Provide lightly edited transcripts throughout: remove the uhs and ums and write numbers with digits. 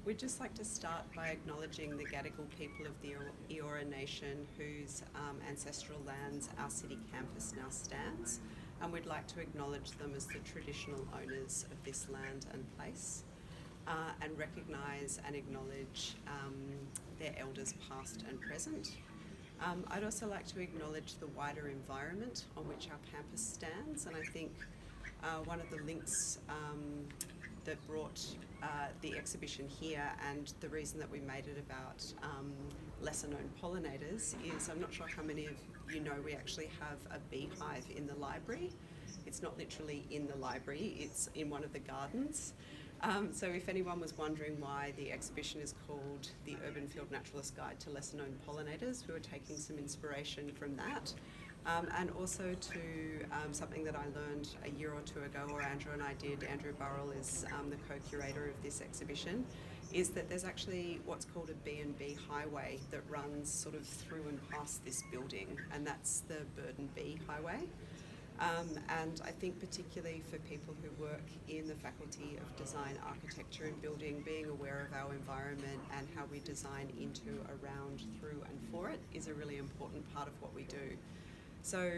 We'd just like to start by acknowledging the Gadigal people of the Eora Nation whose ancestral lands our city campus now stands, and we'd like to acknowledge them as the traditional owners of this land and place, and recognise and acknowledge their elders past and present. I'd also like to acknowledge the wider environment on which our campus stands, and I think one of the links that brought the exhibition here, and the reason that we made it about lesser known pollinators, is I'm not sure how many of you know we actually have a beehive in the library. It's not literally in the library, it's in one of the gardens. So if anyone was wondering why the exhibition is called The Urban Field Naturalist Guide to Lesser Known Pollinators, we were taking some inspiration from that. And also to something that I learned a year or two ago, or Andrew and I did. Andrew Burrell is the co-curator of this exhibition, is that there's actually what's called a B&B highway that runs sort of through and past this building, and that's the Bird and Bee Highway. And I think particularly for people who work in the Faculty of Design, Architecture and Building, being aware of our environment and how we design into, around, through and for it is a really important part of what we do. So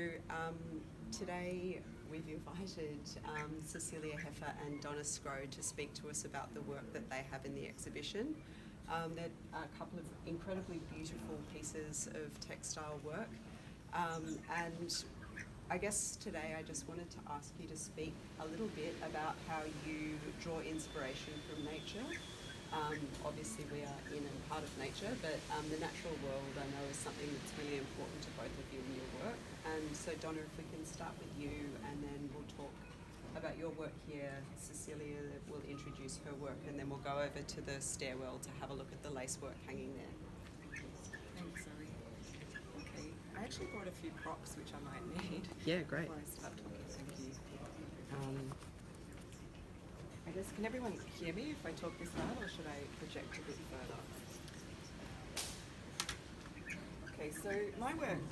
today we've invited Cecilia, Heffer and Donna Sgro to speak to us about the work that they have in the exhibition. They're a couple of incredibly beautiful pieces of textile work, and I guess today I just wanted to ask you to speak a little bit about how you draw inspiration from nature. Obviously we are in and part of nature, but the natural world I know is something that's really important to both of you in your work. And so Donna, if we can start with you, and then we'll talk about your work here. Cecilia will introduce her work, and then we'll go over to the stairwell to have a look at the lace work hanging there. Thanks, Zoe. Okay, I actually brought a few props which I might need. Yeah, great. Before I start talking, thank you. I guess, can everyone hear me if I talk this loud, or should I project a bit further? Okay, so my work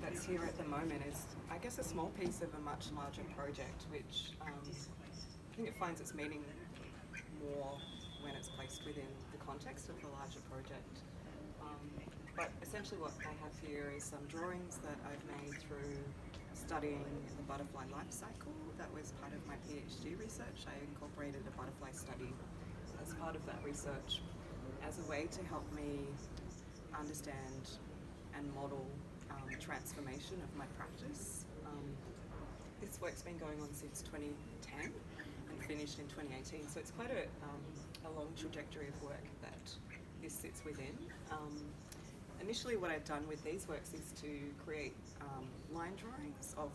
that's here at the moment is, I guess, a small piece of a much larger project, which I think it finds its meaning more when it's placed within the context of the larger project. But essentially what I have here is some drawings that I've made through studying the butterfly life cycle. That was part of my PhD research. I incorporated a butterfly study as part of that research as a way to help me understand and model transformation of my practice. This work's been going on since 2010 and finished in 2018, so it's quite a long trajectory of work that this sits within. Initially what I've done with these works is to create line drawings of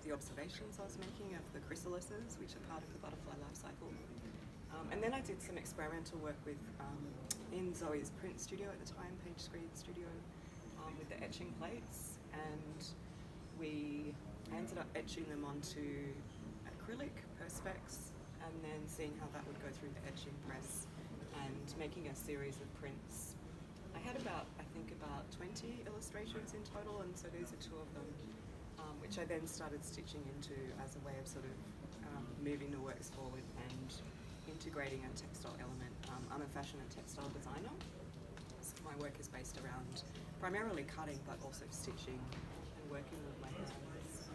the observations I was making of the chrysalises, which are part of the butterfly life cycle. And then I did some experimental work with in Zoe's print studio at the time, Page Screen Studio, with the etching plates, and I ended up etching them onto acrylic perspex, and then seeing how that would go through the etching press and making a series of prints. I had about 20 illustrations in total, and so these are two of them, which I then started stitching into as a way of sort of moving the works forward and integrating a textile element. I'm a fashion and textile designer, so my work is based around primarily cutting, but also stitching and working with my hands.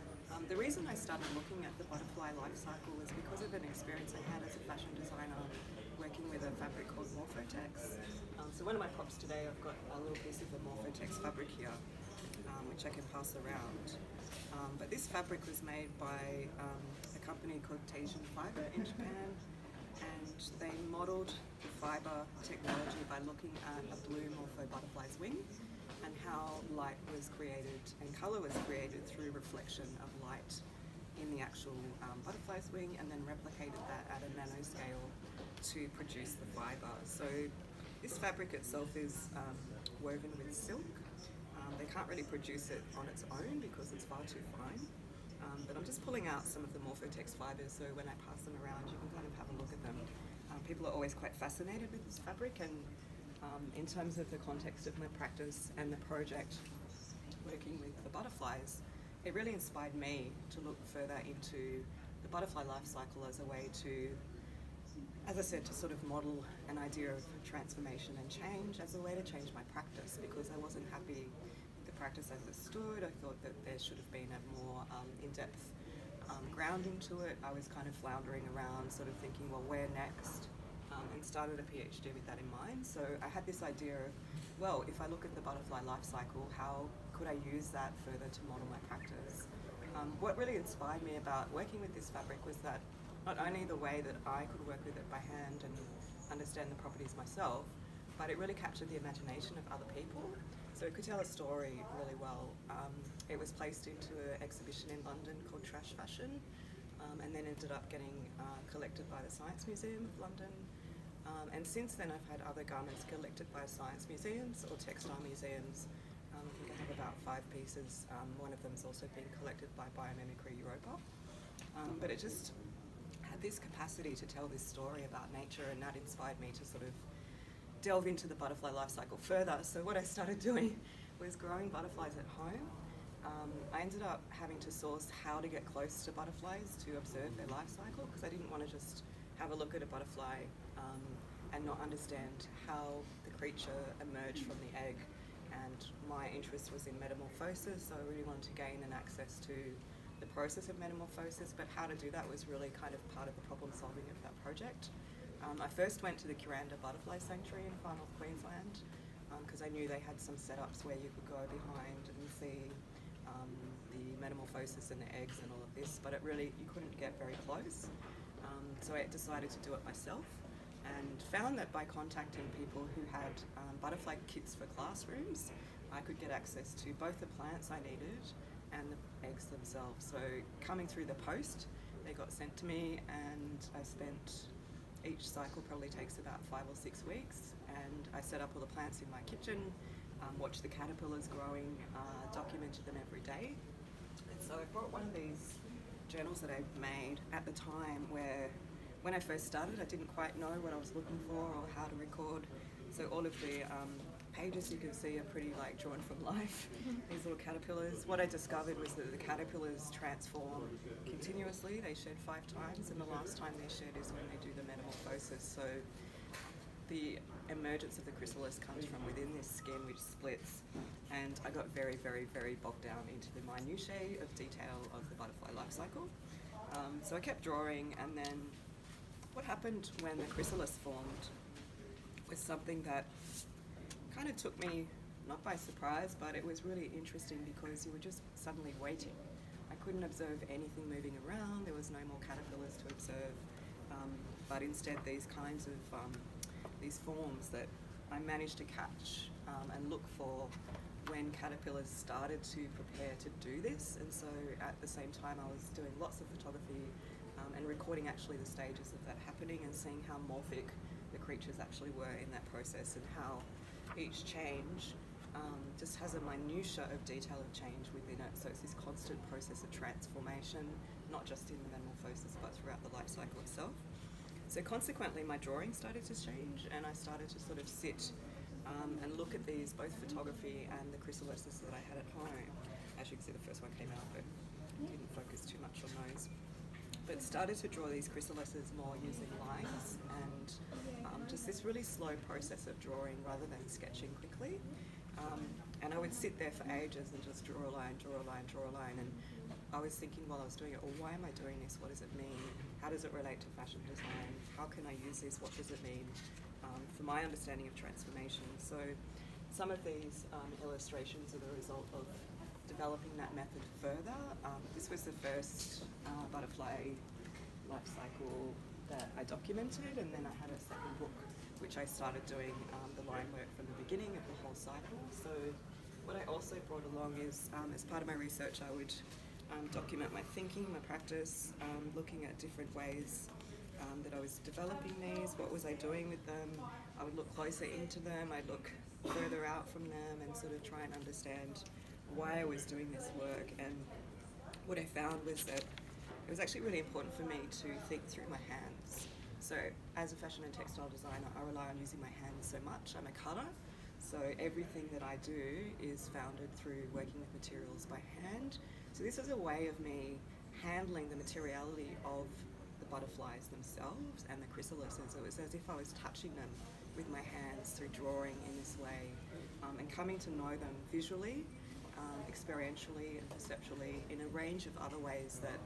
The reason I started looking at the butterfly life cycle is because of an experience I had as a fashion designer working with a fabric called Morphotex. So one of my props today, I've got a little piece of the Morphotex fabric here, which I can pass around. But this fabric was made by a company called Teijin Fiber in Japan, and they modelled the fibre technology by looking at a blue morpho butterfly's wing and how light was created and colour was created through reflection of light in the actual butterfly's wing, and then replicated that at a nanoscale to produce the fibre. So this fabric itself is woven with silk. They can't really produce it on its own because it's far too fine. But I'm just pulling out some of the Morphotex fibres, so when I pass them around you can kind of have a look at them. People are always quite fascinated with this fabric, and in terms of the context of my practice and the project working with the butterflies, it really inspired me to look further into the butterfly life cycle as a way to as I said, to sort of model an idea of transformation and change as a way to change my practice, because I wasn't happy with the practice as it stood. I thought that there should have been a more in-depth grounding to it. I was kind of floundering around, sort of thinking, well, where next? And started a PhD with that in mind. So I had this idea of, well, if I look at the butterfly life cycle, how could I use that further to model my practice? What really inspired me about working with this fabric was that not only the way that I could work with it by hand and understand the properties myself, but it really captured the imagination of other people. So it could tell a story really well. It was placed into an exhibition in London called Trash Fashion, and then ended up getting collected by the Science Museum of London. And since then I've had other garments collected by science museums or textile museums. I think I have about 5 pieces. One of them is also being collected by Biomimicry Europa. But it just had this capacity to tell this story about nature, and that inspired me to sort of delve into the butterfly life cycle further. So what I started doing was growing butterflies at home. I ended up having to source how to get close to butterflies to observe their life cycle, because I didn't want to just have a look at a butterfly and not understand how the creature emerged from the egg. And my interest was in metamorphosis, so I really wanted to gain an access to the process of metamorphosis, but how to do that was really kind of part of the problem solving of that project. I first went to the Kuranda Butterfly Sanctuary in Far North Queensland, because I knew they had some setups where you could go behind and see the metamorphosis and the eggs and all of this, but you couldn't get very close. So I decided to do it myself, and found that by contacting people who had butterfly kits for classrooms, I could get access to both the plants I needed and the eggs themselves. So coming through the post, they got sent to me, and I spent, each cycle probably takes about 5 or 6 weeks, and I set up all the plants in my kitchen, watched the caterpillars growing, documented them every day. And so I brought one of these journals that I made at the time where, when I first started, I didn't quite know what I was looking for or how to record. So all of the pages you can see are pretty like drawn from life, these little caterpillars. What I discovered was that the caterpillars transform continuously. They shed 5 times, and the last time they shed is when they do the metamorphosis. So the emergence of the chrysalis comes from within this skin, which splits, and I got very, very, very bogged down into the minutiae of detail of the butterfly life cycle. So I kept drawing, and then what happened when the chrysalis formed was something that kind of took me, not by surprise, but it was really interesting, because you were just suddenly waiting. I couldn't observe anything moving around, there was no more caterpillars to observe, but instead these kinds of these forms that I managed to catch and look for when caterpillars started to prepare to do this. And so at the same time I was doing lots of photography and recording actually the stages of that happening, and seeing how morphic the creatures actually were in that process, and how each change just has a minutiae of detail of change within it. So it's this constant process of transformation, not just in the metamorphosis but throughout the life cycle itself. So consequently my drawing started to change, and I started to sort of sit and look at these, both photography and the chrysalises that I had at home. As you can see, the first one came out, but didn't focus too much on those. But started to draw these chrysalises more using lines, and just this really slow process of drawing rather than sketching quickly. And I would sit there for ages and just draw a line, draw a line, draw a line, and I was thinking while I was doing it, well, why am I doing this? What does it mean? How does it relate to fashion design? How can I use this? What does it mean for my understanding of transformation? So some of these illustrations are the result of developing that method further. This was the first butterfly life cycle that I documented, and then I had a second book which I started doing the line work from the beginning of the whole cycle. So what I also brought along is, as part of my research, I would document my thinking, my practice, looking at different ways that I was developing these. What was I doing with them? I would look closer into them, I'd look further out from them, and sort of try and understand why I was doing this work. And what I found was that it was actually really important for me to think through my hands. So as a fashion and textile designer, I rely on using my hands so much. I'm a cutter, so everything that I do is founded through working with materials by hand. So this is a way of me handling the materiality of the the butterflies themselves and the chrysalises. It was as if I was touching them with my hands through drawing in this way, and coming to know them visually, experientially and perceptually in a range of other ways that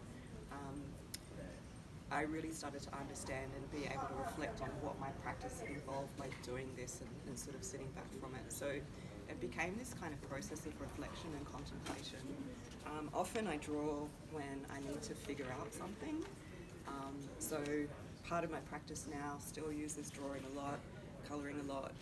I really started to understand and be able to reflect on what my practice involved by doing this and sort of sitting back from it. So it became this kind of process of reflection and contemplation. Often I draw when I need to figure out something. So part of my practice now still uses drawing a lot, colouring a lot.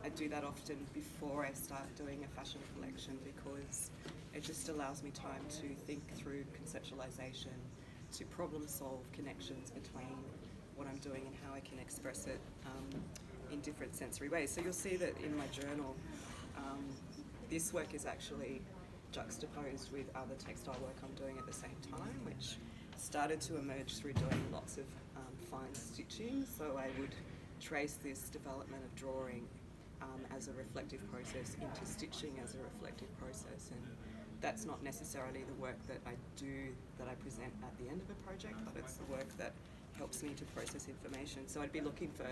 I do that often before I start doing a fashion collection because it just allows me time to think through conceptualisation, to problem solve connections between what I'm doing and how I can express it in different sensory ways. So you'll see that in my journal, this work is actually juxtaposed with other textile work I'm doing at the same time, which started to emerge through doing lots of fine stitching. So I would trace this development of drawing as a reflective process into stitching as a reflective process, and that's not necessarily the work that I do, that I present at the end of a project, but it's the work that helps me to process information. So I'd be looking for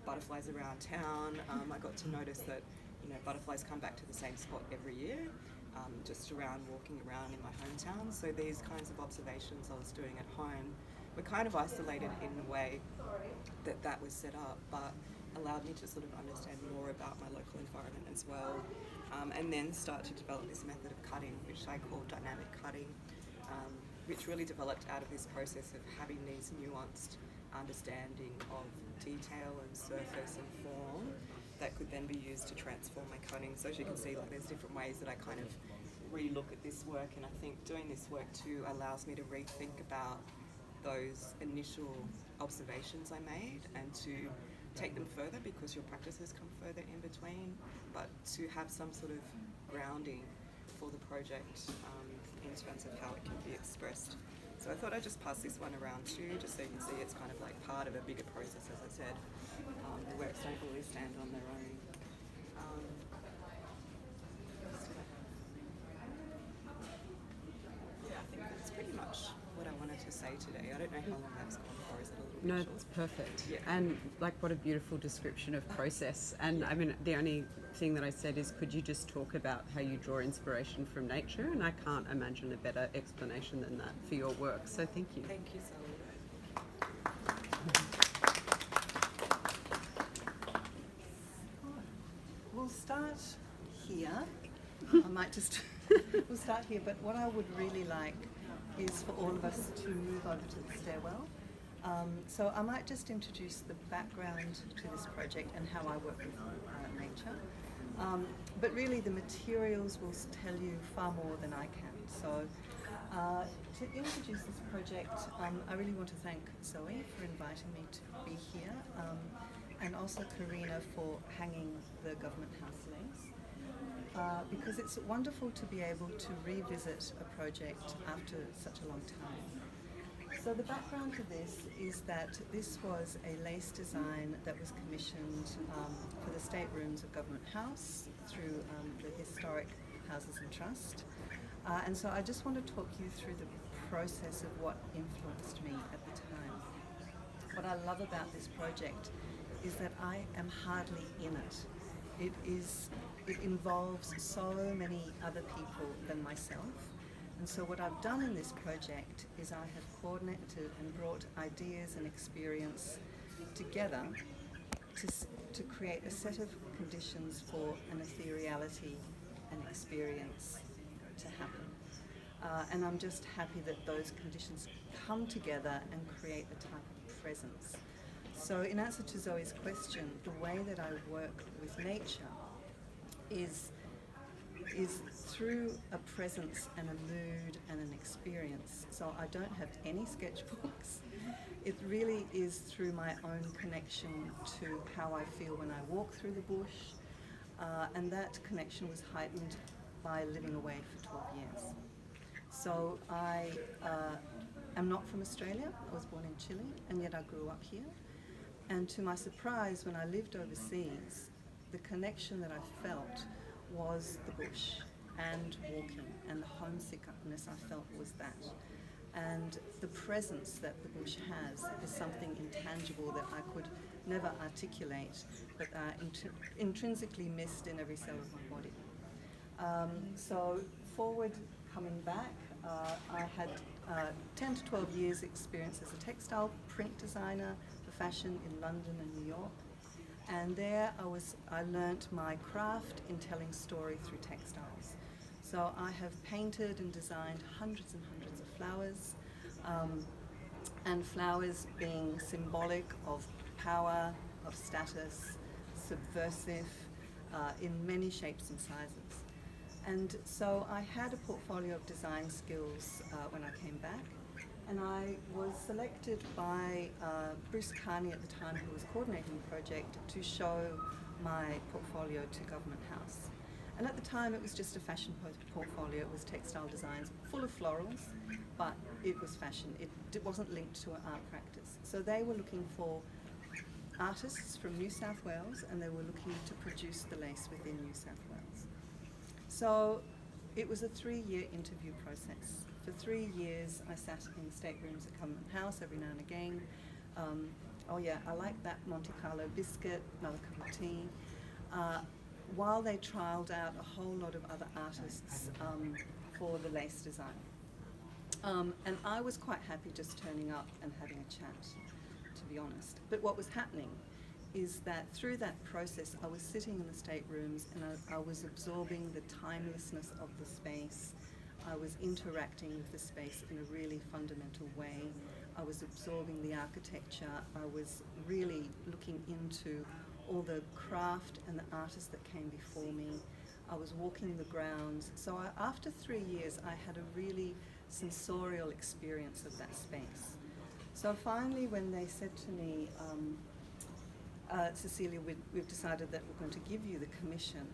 butterflies around town. I got to notice that butterflies come back to the same spot every year, just around walking around in my hometown. So these kinds of observations I was doing at home were kind of isolated in the way that was set up, but allowed me to sort of understand more about my local environment as well, and then start to develop this method of cutting, which I call dynamic cutting, which really developed out of this process of having these nuanced understanding of detail and surface and form that could then be used to transform my cutting. So as you can see, there's different ways that I kind of re-look at this work, and I think doing this work too allows me to rethink about those initial observations I made and to take them further because your practices come further in between, but to have some sort of grounding for the project in terms of how it can be expressed. So I thought I'd just pass this one around too, just so you can see it's kind of like part of a bigger process, as I said. The works don't always stand on their own. Yeah, I think that's pretty much what I wanted to say today. I don't know how long that's gone for. Is it a little bit No, short? it's perfect. Yeah. And what a beautiful description of process. And Yeah. I mean, the only thing that I said is, could you just talk about how you draw inspiration from nature? And I can't imagine a better explanation than that for your work. So thank you. Thank you, Sally. We'll start here. I might just, we'll start here, but what I would really like is for all of us to move over to the stairwell. So I might just introduce the background to this project and how I work with nature. But really the materials will tell you far more than I can. So to introduce this project, I really want to thank Zoe for inviting me to be here, and also Karina for hanging the Government House legs, because it's wonderful to be able to revisit a project after such a long time. So the background to this is that this was a lace design that was commissioned for the staterooms of Government House through the Historic Houses and Trust. And so I just want to talk you through the process of what influenced me at the time. What I love about this project is that I am hardly in it. It involves so many other people than myself. And so what I've done in this project is I have coordinated and brought ideas and experience together to create a set of conditions for an ethereality and experience to happen. And I'm just happy that those conditions come together and create a type of presence. So in answer to Zoe's question, the way that I work with nature is through a presence and a mood and an experience. So I don't have any sketchbooks. It really is through my own connection to how I feel when I walk through the bush, and that connection was heightened by living away for 12 years. So I am not from Australia. I was born in Chile, and yet I grew up here. And to my surprise, when I lived overseas, the connection that I felt was the bush and walking, and the homesickness I felt was that. And the presence that the bush has is something intangible that I could never articulate, but intrinsically missed in every cell of my body. So forward coming back, I had 10 to 12 years experience as a textile print designer for fashion in London and New York. And there I learnt my craft in telling story through textiles. So I have painted and designed hundreds and hundreds of flowers, and flowers being symbolic of power, of status, subversive, in many shapes and sizes. And so I had a portfolio of design skills when I came back, and I was selected by Bruce Carney at the time, who was coordinating the project, to show my portfolio to Government House. And at the time it was just a fashion portfolio. It was textile designs full of florals, but it was fashion. It wasn't linked to an art practice. So they were looking for artists from New South Wales, and they were looking to produce the lace within New South Wales. So it was a 3-year interview process. For 3 years I sat in staterooms at Government House every now and again. Oh yeah, I like that Monte Carlo biscuit, another cup of tea. While they trialled out a whole lot of other artists for the lace design. And I was quite happy just turning up and having a chat, to be honest. But what was happening is that through that process I was sitting in the staterooms, and I was absorbing the timelessness of the space. I was interacting with the space in a really fundamental way. I was absorbing the architecture. I was really looking into all the craft and the artists that came before me. I was walking the grounds. So after 3 years, I had a really sensorial experience of that space. So finally, when they said to me, Cecilia, we've decided that we're going to give you the commission,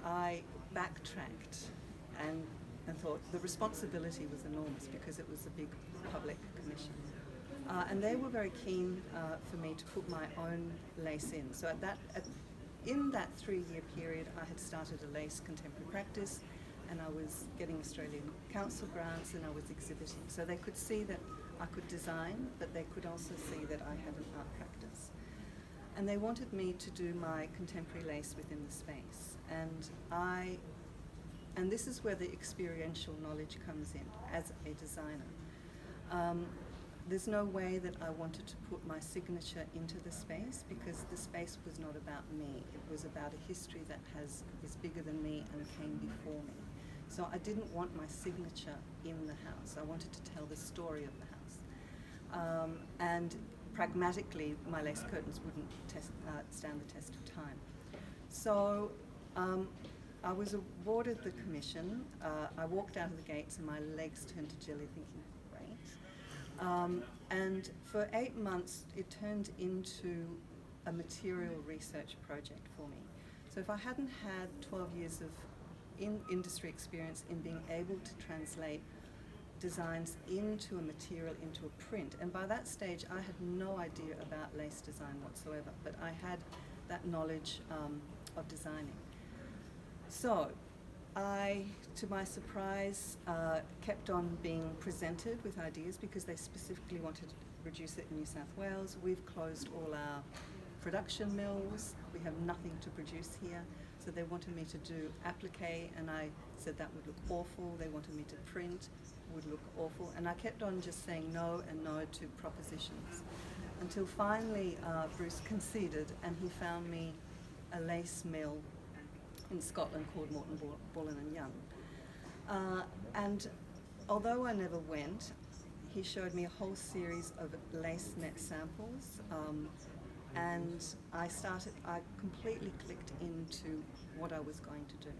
I backtracked and thought the responsibility was enormous, because it was a big public commission. And they were very keen for me to put my own lace in. So in that 3-year period, I had started a lace contemporary practice, and I was getting Australian Council grants, and I was exhibiting. So they could see that I could design, but they could also see that I had an art practice. And they wanted me to do my contemporary lace within the space. And this is where the experiential knowledge comes in as a designer. There's no way that I wanted to put my signature into the space, because the space was not about me. It was about a history that is bigger than me and came before me. So I didn't want my signature in the house. I wanted to tell the story of the house. And pragmatically, my lace curtains wouldn't stand the test of time. So I was awarded the commission. I walked out of the gates and my legs turned to jelly, thinking, great. And for 8 months, it turned into a material research project for me. So if I hadn't had 12 years of industry experience in being able to translate designs into a material, into a print, and by that stage I had no idea about lace design whatsoever, but I had that knowledge of designing. So I, to my surprise, kept on being presented with ideas, because they specifically wanted to produce it in New South Wales. We've closed all our production mills. We have nothing to produce here. So they wanted me to do applique, and I said that would look awful. They wanted me to print, would look awful. And I kept on just saying no and no to propositions, until finally Bruce conceded, and he found me a lace mill in Scotland called Morton Bullen and Young. And although I never went, he showed me a whole series of lace net samples, and I completely clicked into what I was going to do.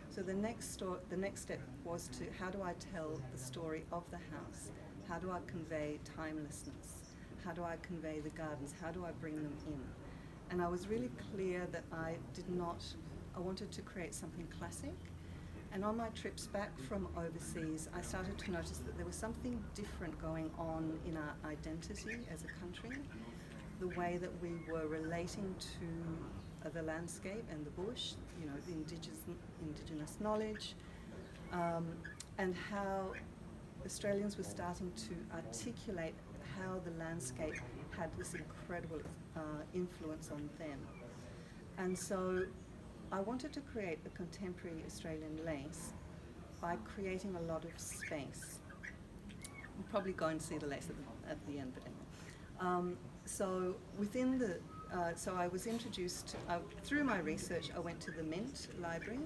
So the next step was to, how do I tell the story of the house? How do I convey timelessness? How do I convey the gardens? How do I bring them in? And I was really clear that I wanted to create something classic. And on my trips back from overseas, I started to notice that there was something different going on in our identity as a country, the way that we were relating to the landscape and the bush, the indigenous knowledge, and how Australians were starting to articulate how the landscape had this incredible influence on them. And so I wanted to create a contemporary Australian lace by creating a lot of space. You'll probably go and see the lace at the end, but anyway. So within the, so I was introduced, through my research, I went to the Mint Library,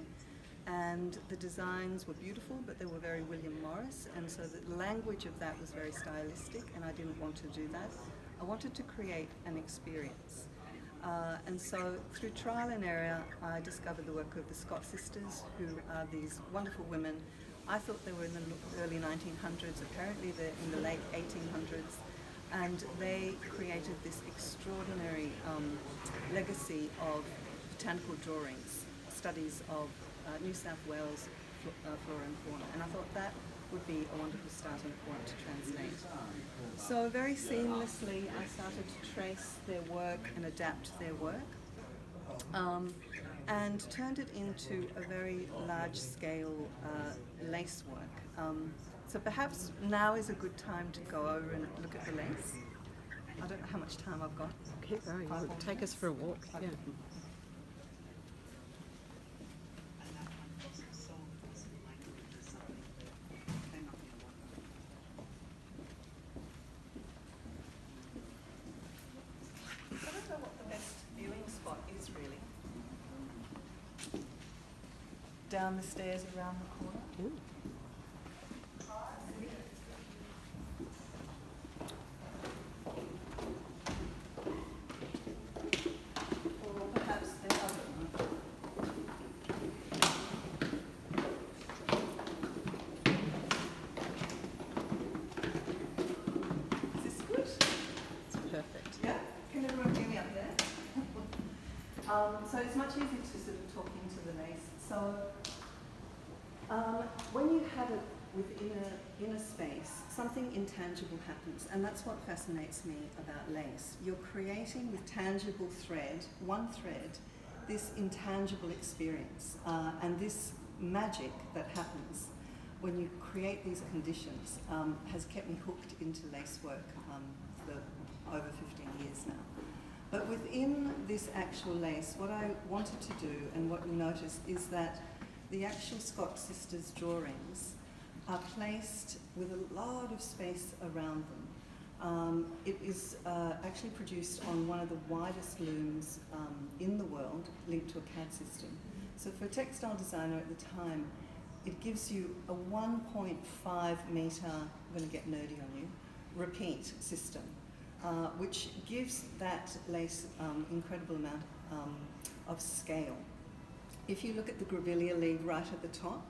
and the designs were beautiful, but they were very William Morris, and so the language of that was very stylistic, and I didn't want to do that. I wanted to create an experience. And so through trial and error, I discovered the work of the Scott sisters, who are these wonderful women. I thought they were in the early 1900s, apparently they're in the late 1800s, and they created this extraordinary legacy of botanical drawings, studies of New South Wales flora and fauna, and I thought that would be a wonderful starting point to translate. So very seamlessly I started to trace their work and adapt their work, and turned it into a very large-scale lace work. So perhaps now is a good time to go over and look at the lace. I don't know how much time I've got. Keep going. Take us for a walk. Okay. Yeah. I don't know what the best viewing spot is really. Down the stairs around the corner. Ooh. Or perhaps the other one. Is this good? It's perfect. Yeah? Can everyone hear me up there? So it's much easier to sort of talk into the lace. So when you have it within a space, something intangible happens, and that's what fascinates me about lace. You're creating with tangible thread, one thread, this intangible experience, and this magic that happens when you create these conditions has kept me hooked into lace work for over 15 years now. But within this actual lace, what I wanted to do and what we notice is that the actual Scott sisters drawings are placed with a lot of space around them. It is actually produced on one of the widest looms in the world, linked to a CAD system. So for a textile designer at the time, it gives you a 1.5 metre, I'm going to get nerdy on you, repeat system, which gives that lace incredible amount of scale. If you look at the grevillea leaf right at the top,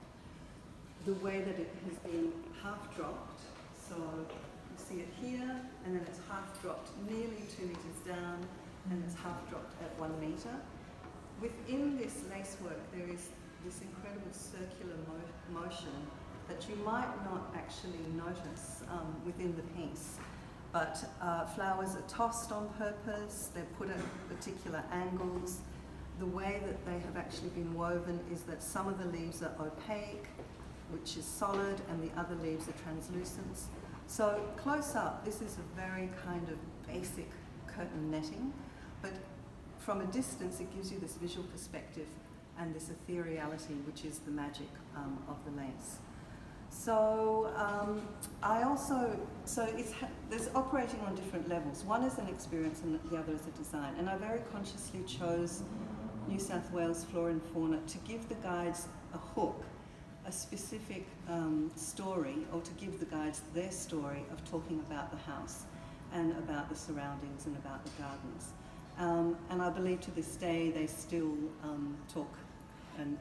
the way that it has been half dropped, so you see it here, and then it's half dropped nearly 2 metres down, and it's half dropped at 1 metre. Within this lace work, there is this incredible circular motion that you might not actually notice within the piece. But flowers are tossed on purpose, they're put at particular angles. The way that they have actually been woven is that some of the leaves are opaque, which is solid, and the other leaves are translucent. So close up, this is a very kind of basic curtain netting, but from a distance it gives you this visual perspective and this ethereality, which is the magic of the lace. So there's operating on different levels. One is an experience and the other is a design. And I very consciously chose New South Wales flora and fauna to give the guides a hook, a specific story, or to give the guides their story of talking about the house and about the surroundings and about the gardens. And I believe to this day they still talk and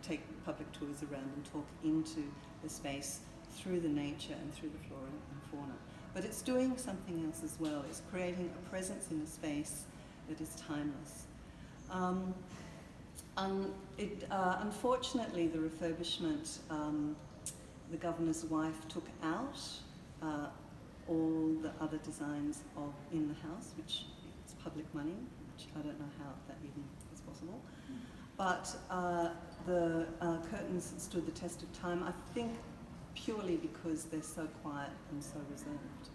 take public tours around and talk into the space through the nature and through the flora and fauna. But it's doing something else as well. It's creating a presence in a space that is timeless. Unfortunately, the refurbishment, the governor's wife took out all the other designs in the house, which is public money, which I don't know how that even is possible. But the curtains stood the test of time. I think purely because they're so quiet and so reserved.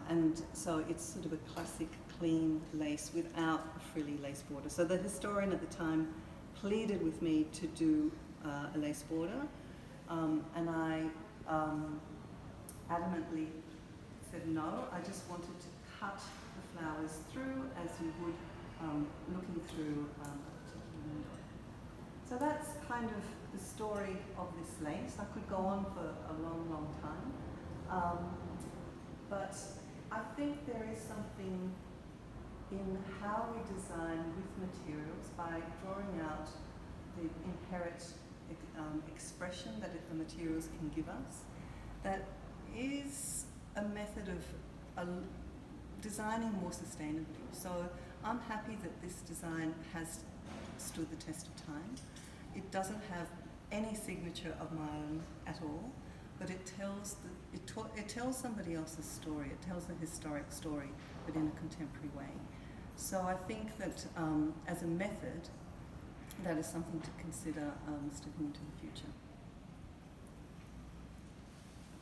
And so it's sort of a classic clean lace without a frilly lace border. So the historian at the time pleaded with me to do a lace border, and I adamantly said no. I just wanted to cut the flowers through as you would looking through a particular window. So that's kind of the story of this lace. I could go on for a long, long time. But I think there is something in how we design with materials by drawing out the inherent expression that the materials can give us. That is a method of designing more sustainably. So I'm happy that this design has stood the test of time. It doesn't have any signature of my own at all, but it tells it tells somebody else's story. It tells a historic story, but in a contemporary way. So I think that as a method, that is something to consider stepping into the future.